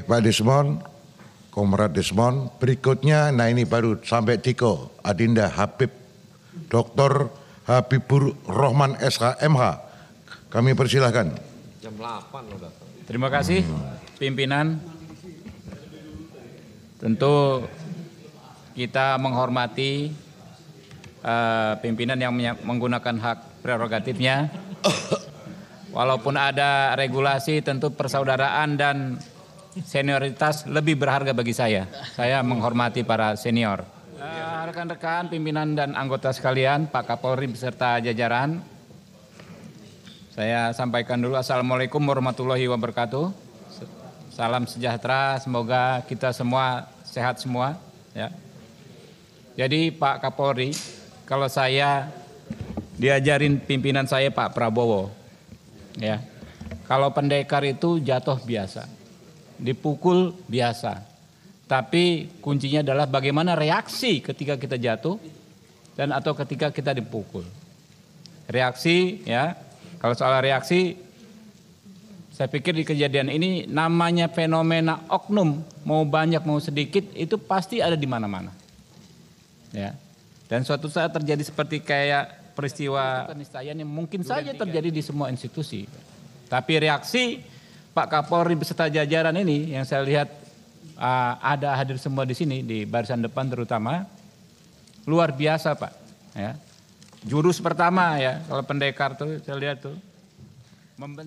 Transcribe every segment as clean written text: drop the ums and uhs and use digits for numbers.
Pak Desmond, Komrad Desmond. Berikutnya, nah ini baru sampai Tiko, Adinda Habib, Dr. Habibur Rahman SHMH. Kami persilahkan. Jam 8 loh datang. Terima kasih pimpinan. Tentu kita menghormati pimpinan yang menggunakan hak prerogatifnya. Walaupun ada regulasi, tentu persaudaraan dan senioritas lebih berharga bagi saya. Saya menghormati para senior. Rekan-rekan pimpinan dan anggota sekalian, Pak Kapolri beserta jajaran, saya sampaikan dulu Assalamualaikum warahmatullahi wabarakatuh. Salam sejahtera, semoga kita semua sehat semua. Ya. Jadi Pak Kapolri, kalau saya diajarin pimpinan saya Pak Prabowo, ya, kalau pendekar itu jatuh biasa, dipukul biasa, tapi kuncinya adalah bagaimana reaksi ketika kita jatuh dan atau ketika kita dipukul. Reaksi, ya, kalau soal reaksi, saya pikir di kejadian ini namanya fenomena oknum, mau banyak mau sedikit itu pasti ada di mana-mana, ya. Dan suatu saat terjadi seperti kayak peristiwa penistaan yang mungkin saja terjadi di semua institusi. Tapi reaksi Pak Kapolri beserta jajaran ini yang saya lihat ada hadir semua di sini di barisan depan terutama, luar biasa Pak. Ya. Jurus pertama ya kalau pendekar tuh saya lihat tuh.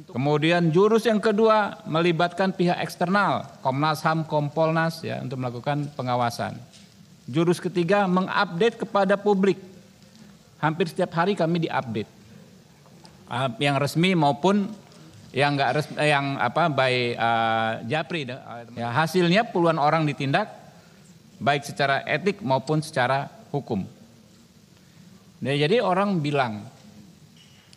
Kemudian jurus yang kedua melibatkan pihak eksternal, Komnas HAM, Kompolnas ya untuk melakukan pengawasan. Jurus ketiga mengupdate kepada publik. Hampir setiap hari kami diupdate. Yang resmi maupun yang enggak resmi, yang by Japri. Ya, hasilnya puluhan orang ditindak baik secara etik maupun secara hukum. Nah, jadi orang bilang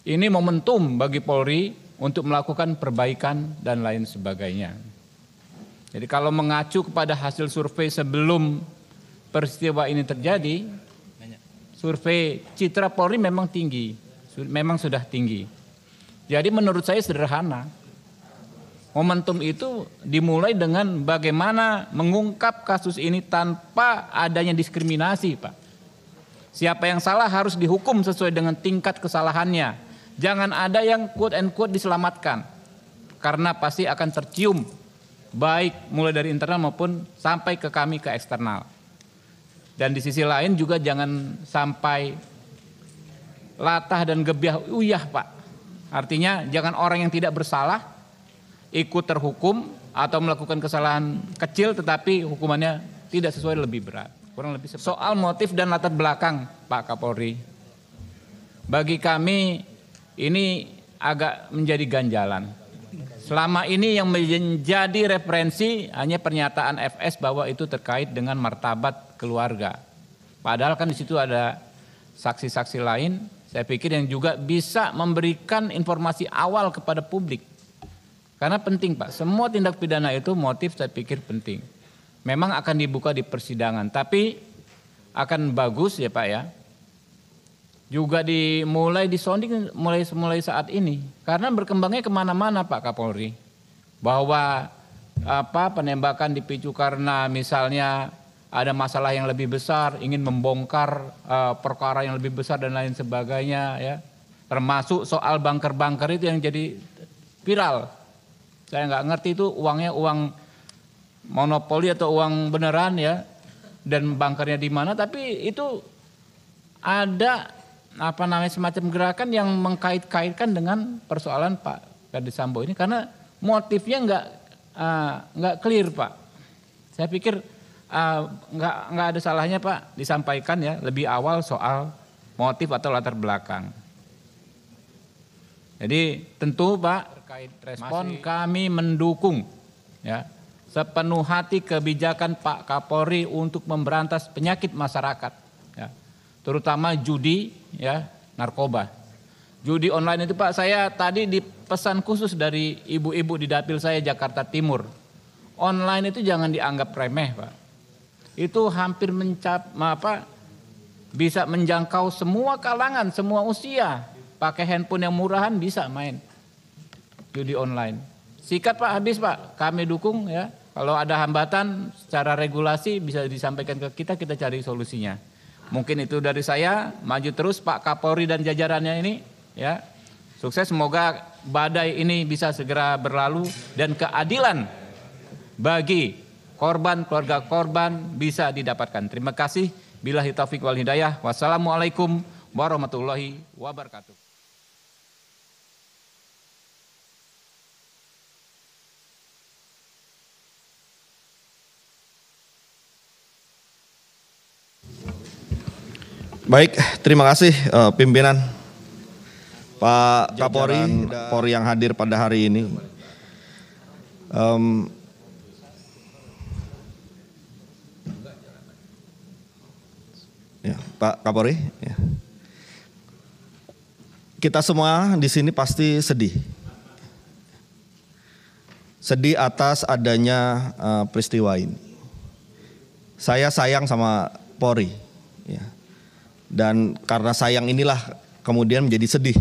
ini momentum bagi Polri untuk melakukan perbaikan dan lain sebagainya. Jadi kalau mengacu kepada hasil survei sebelum peristiwa ini terjadi, survei citra Polri memang tinggi, memang sudah tinggi. Jadi menurut saya sederhana. Momentum itu dimulai dengan bagaimana mengungkap kasus ini tanpa adanya diskriminasi, Pak. Siapa yang salah harus dihukum sesuai dengan tingkat kesalahannya. Jangan ada yang quote and quote diselamatkan. Karena pasti akan tercium baik mulai dari internal maupun sampai ke kami ke eksternal. Dan di sisi lain juga jangan sampai latah dan gebiah uyah Pak. Artinya jangan orang yang tidak bersalah ikut terhukum atau melakukan kesalahan kecil tetapi hukumannya tidak sesuai lebih berat. Kurang lebih soal motif dan latar belakang Pak Kapolri. Bagi kami ini agak menjadi ganjalan. Selama ini yang menjadi referensi hanya pernyataan FS bahwa itu terkait dengan martabat keluarga. Padahal kan di situ ada saksi-saksi lain, saya pikir yang juga bisa memberikan informasi awal kepada publik. Karena penting Pak, semua tindak pidana itu motif saya pikir penting. Memang akan dibuka di persidangan, tapi akan bagus ya Pak ya. Juga dimulai disonding mulai saat ini karena berkembangnya kemana-mana Pak Kapolri bahwa penembakan dipicu karena misalnya ada masalah yang lebih besar, ingin membongkar perkara yang lebih besar dan lain sebagainya ya, termasuk soal bunker-bunker itu yang jadi viral. Saya nggak ngerti itu uangnya uang monopoli atau uang beneran ya, dan bunkernya di mana, tapi itu ada semacam gerakan yang mengkait-kaitkan dengan persoalan Pak Ferdi Sambo ini karena motifnya nggak clear Pak. Saya pikir nggak ada salahnya Pak disampaikan ya lebih awal soal motif atau latar belakang. Jadi tentu Pak terkait respon kami mendukung ya sepenuh hati kebijakan Pak Kapolri untuk memberantas penyakit masyarakat ya. Terutama judi ya, narkoba. Judi online itu Pak, saya tadi dipesan khusus dari ibu-ibu di dapil saya Jakarta Timur. Online itu jangan dianggap remeh Pak. Itu hampir bisa menjangkau semua kalangan, semua usia. Pakai handphone yang murahan bisa main judi online. Sikat Pak, habis Pak, kami dukung ya. Kalau ada hambatan secara regulasi bisa disampaikan ke kita cari solusinya. Mungkin itu dari saya, maju terus Pak Kapolri dan jajarannya ini ya. Sukses, semoga badai ini bisa segera berlalu dan keadilan bagi korban, keluarga korban bisa didapatkan. Terima kasih. Billahi taufiq wal hidayah. Wassalamualaikum warahmatullahi wabarakatuh. Baik, terima kasih pimpinan Pak Kapolri, Polri yang hadir pada hari ini. Ya, Pak Kapolri, ya. Kita semua di sini pasti sedih. Sedih atas adanya peristiwa ini. Saya sayang sama Polri, ya. Dan karena sayang inilah kemudian menjadi sedih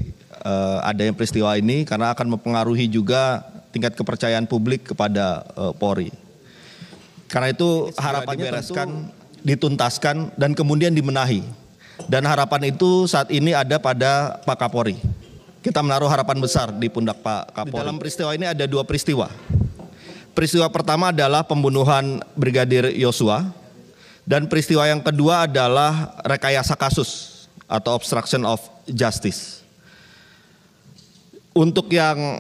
adanya peristiwa ini karena akan mempengaruhi juga tingkat kepercayaan publik kepada Polri. Karena itu harapannya dibereskan, dituntaskan dan kemudian dibenahi. Dan harapan itu saat ini ada pada Pak Kapolri. Kita menaruh harapan besar di pundak Pak Kapolri. Di dalam peristiwa ini ada dua peristiwa. Peristiwa pertama adalah pembunuhan Brigadir Yosua. Dan peristiwa yang kedua adalah rekayasa kasus atau obstruction of justice. Untuk yang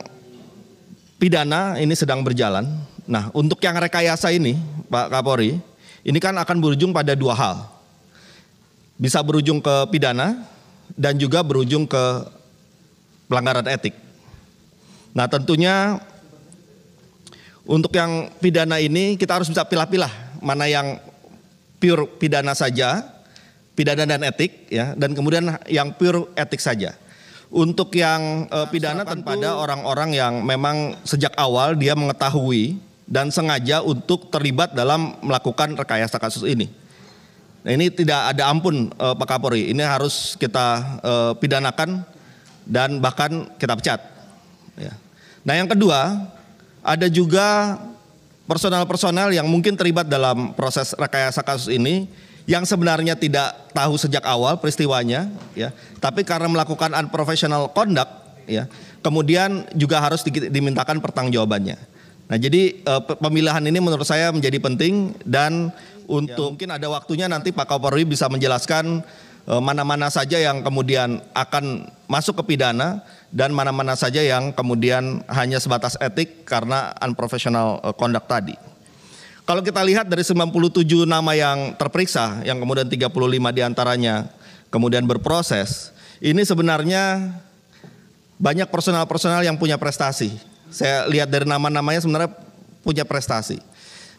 pidana ini sedang berjalan. Nah, untuk yang rekayasa ini, Pak Kapolri, ini kan akan berujung pada dua hal. Bisa berujung ke pidana dan juga berujung ke pelanggaran etik. Nah, tentunya untuk yang pidana ini kita harus bisa pilah-pilah mana yang pure pidana saja, pidana dan etik, ya, dan kemudian yang pure etik saja. Untuk yang pidana tentu pada orang-orang yang memang sejak awal dia mengetahui dan sengaja untuk terlibat dalam melakukan rekayasa kasus ini. Nah, ini tidak ada ampun Pak Kapolri, ini harus kita pidanakan dan bahkan kita pecat. Ya. Nah, yang kedua ada juga personal-personal yang mungkin terlibat dalam proses rekayasa kasus ini yang sebenarnya tidak tahu sejak awal peristiwanya, ya, tapi karena melakukan unprofessional conduct, ya, kemudian juga harus dimintakan pertanggungjawabannya. Nah, jadi pemilihan ini menurut saya menjadi penting dan untuk mungkin ada waktunya nanti Pak Kapolri bisa menjelaskan mana-mana saja yang kemudian akan masuk ke pidana dan mana-mana saja yang kemudian hanya sebatas etik karena unprofessional conduct tadi. Kalau kita lihat dari 97 nama yang terperiksa, yang kemudian 35 diantaranya kemudian berproses, ini sebenarnya banyak personal-personal yang punya prestasi. Saya lihat dari nama-namanya sebenarnya punya prestasi.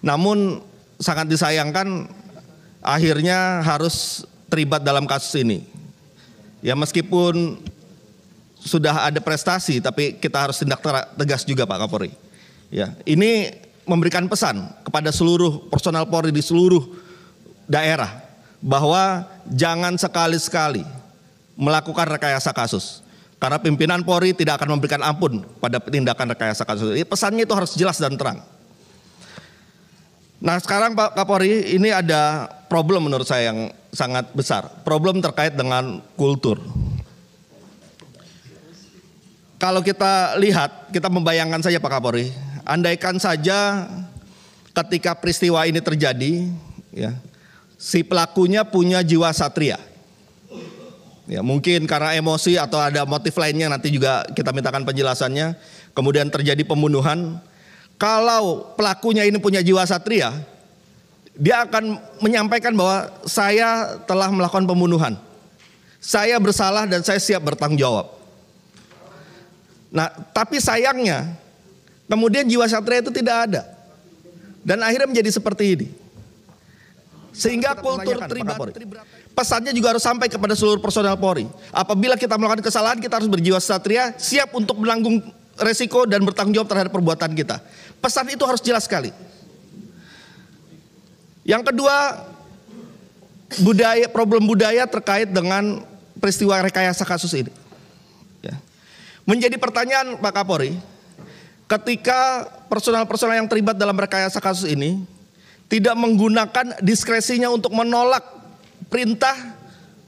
Namun sangat disayangkan akhirnya harus terlibat dalam kasus ini. Ya, meskipun sudah ada prestasi tapi kita harus tindak tegas juga Pak Kapolri. Ya, ini memberikan pesan kepada seluruh personal Polri di seluruh daerah bahwa jangan sekali-sekali melakukan rekayasa kasus. Karena pimpinan Polri tidak akan memberikan ampun pada tindakan rekayasa kasus. Pesannya itu harus jelas dan terang. Nah, sekarang Pak Kapolri, ini ada problem menurut saya yang sangat besar. Problem terkait dengan kultur. Kalau kita lihat, kita membayangkan saja Pak Kapolri, andaikan saja ketika peristiwa ini terjadi, ya, si pelakunya punya jiwa satria. Ya, mungkin karena emosi atau ada motif lainnya nanti juga kita mintakan penjelasannya. Kemudian terjadi pembunuhan. Kalau pelakunya ini punya jiwa satria, dia akan menyampaikan bahwa saya telah melakukan pembunuhan. Saya bersalah dan saya siap bertanggung jawab. Nah, tapi sayangnya kemudian jiwa satria itu tidak ada. Dan akhirnya menjadi seperti ini. Sehingga kultur tribrata, pesannya juga harus sampai kepada seluruh personel Polri. Apabila kita melakukan kesalahan, kita harus berjiwa satria, siap untuk menanggung resiko dan bertanggung jawab terhadap perbuatan kita. Pesan itu harus jelas sekali. Yang kedua, problem budaya terkait dengan peristiwa rekayasa kasus ini. Ya. Menjadi pertanyaan Pak Kapolri, ketika personal-personal yang terlibat dalam rekayasa kasus ini tidak menggunakan diskresinya untuk menolak perintah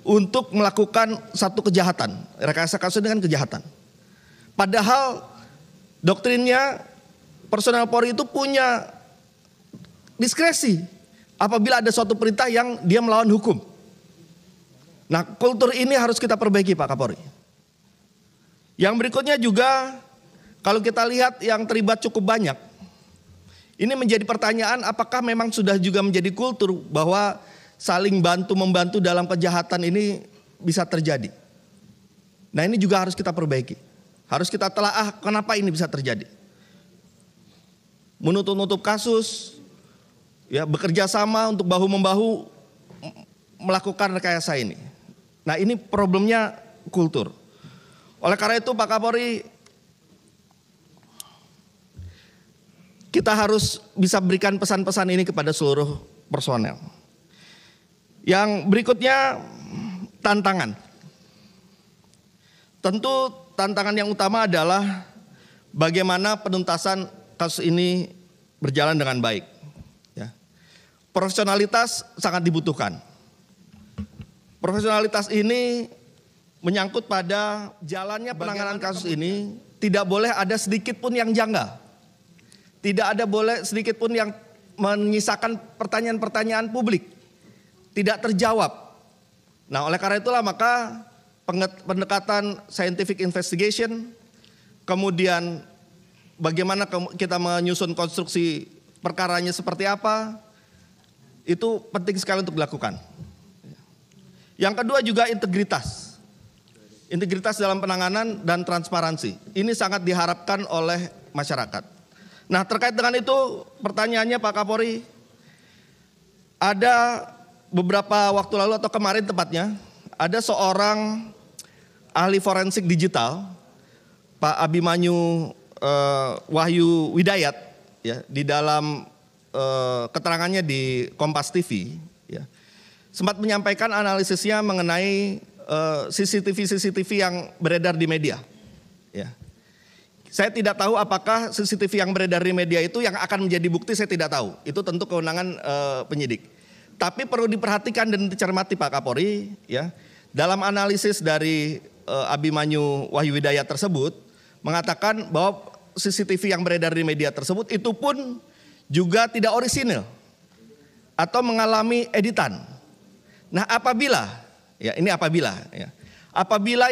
untuk melakukan satu kejahatan. Rekayasa kasus ini kan kejahatan. Padahal doktrinnya personal Polri itu punya diskresi apabila ada suatu perintah yang dia melawan hukum. Nah, kultur ini harus kita perbaiki, Pak Kapolri. Yang berikutnya juga, kalau kita lihat yang terlibat cukup banyak, ini menjadi pertanyaan apakah memang sudah juga menjadi kultur bahwa saling bantu-membantu dalam kejahatan ini bisa terjadi. Nah, ini juga harus kita perbaiki. Harus kita telaah kenapa ini bisa terjadi. Menutup-nutup kasus, ya, bekerja sama untuk bahu-membahu melakukan rekayasa ini. Nah, ini problemnya kultur. Oleh karena itu Pak Kapolri, kita harus bisa berikan pesan-pesan ini kepada seluruh personel. Yang berikutnya, tantangan. Tentu tantangan yang utama adalah bagaimana penuntasan kasus ini berjalan dengan baik. Ya. Profesionalitas sangat dibutuhkan. Profesionalitas ini menyangkut pada jalannya penanganan kasus ini, tidak boleh ada sedikit pun yang janggal. Tidak ada boleh sedikit pun yang menyisakan pertanyaan-pertanyaan publik. Tidak terjawab. Nah, oleh karena itulah maka pendekatan scientific investigation, kemudian bagaimana kita menyusun konstruksi perkaranya seperti apa, itu penting sekali untuk dilakukan. Yang kedua juga integritas. Integritas dalam penanganan dan transparansi. Ini sangat diharapkan oleh masyarakat. Nah, terkait dengan itu pertanyaannya Pak Kapolri, ada beberapa waktu lalu atau kemarin tepatnya, ada seorang ahli forensik digital, Pak Abimanyu Wahyu Widayat, ya, di dalam keterangannya di Kompas TV, ya, sempat menyampaikan analisisnya mengenai CCTV yang beredar di media. Ya. Saya tidak tahu apakah CCTV yang beredar di media itu yang akan menjadi bukti, saya tidak tahu. Itu tentu kewenangan penyidik. Tapi perlu diperhatikan dan dicermati Pak Kapolri, ya. Dalam analisis dari Abimanyu Wahyu Widayat tersebut mengatakan bahwa CCTV yang beredar di media tersebut itu pun juga tidak orisinil atau mengalami editan. Nah, apabila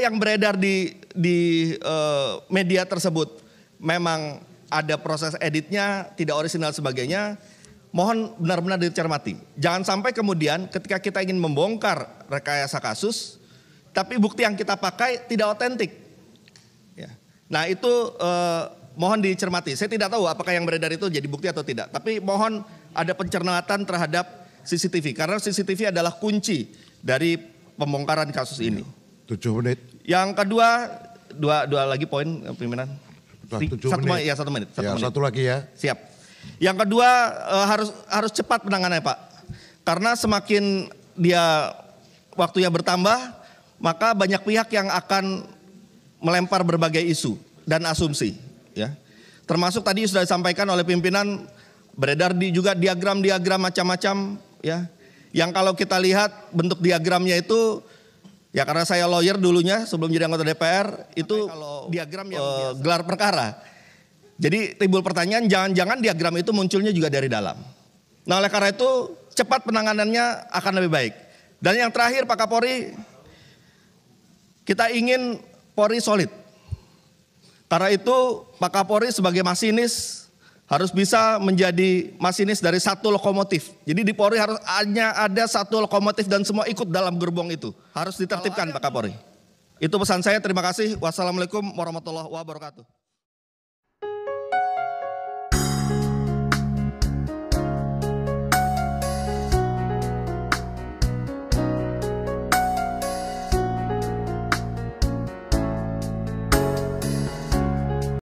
yang beredar di media tersebut memang ada proses editnya, tidak orisinal sebagainya, mohon benar-benar dicermati. Jangan sampai kemudian ketika kita ingin membongkar rekayasa kasus, tapi bukti yang kita pakai tidak otentik. Ya. Nah, itu mohon dicermati. Saya tidak tahu apakah yang beredar itu jadi bukti atau tidak, tapi mohon ada pencermatan terhadap CCTV, karena CCTV adalah kunci dari pembongkaran kasus ini. 7 menit. Yang kedua, dua lagi poin pimpinan. 7 menit. Satu menit. Satu lagi ya. Siap. Yang kedua harus cepat penanganannya Pak, karena semakin dia waktunya bertambah, maka banyak pihak yang akan melempar berbagai isu dan asumsi. Ya. Termasuk tadi sudah disampaikan oleh pimpinan, beredar juga diagram-diagram macam-macam, ya. Yang kalau kita lihat bentuk diagramnya itu, ya karena saya lawyer dulunya sebelum jadi anggota DPR, itu diagram yang gelar perkara. Jadi timbul pertanyaan, jangan-jangan diagram itu munculnya juga dari dalam. Nah, oleh karena itu cepat penanganannya akan lebih baik. Dan yang terakhir Pak Kapolri, kita ingin Polri solid. Karena itu Pak Kapolri sebagai masinis harus bisa menjadi masinis dari satu lokomotif. Jadi di Polri harus hanya ada satu lokomotif dan semua ikut dalam gerbong itu. Harus ditertibkan Pak Kapolri. Itu pesan saya, terima kasih. Wassalamualaikum warahmatullahi wabarakatuh.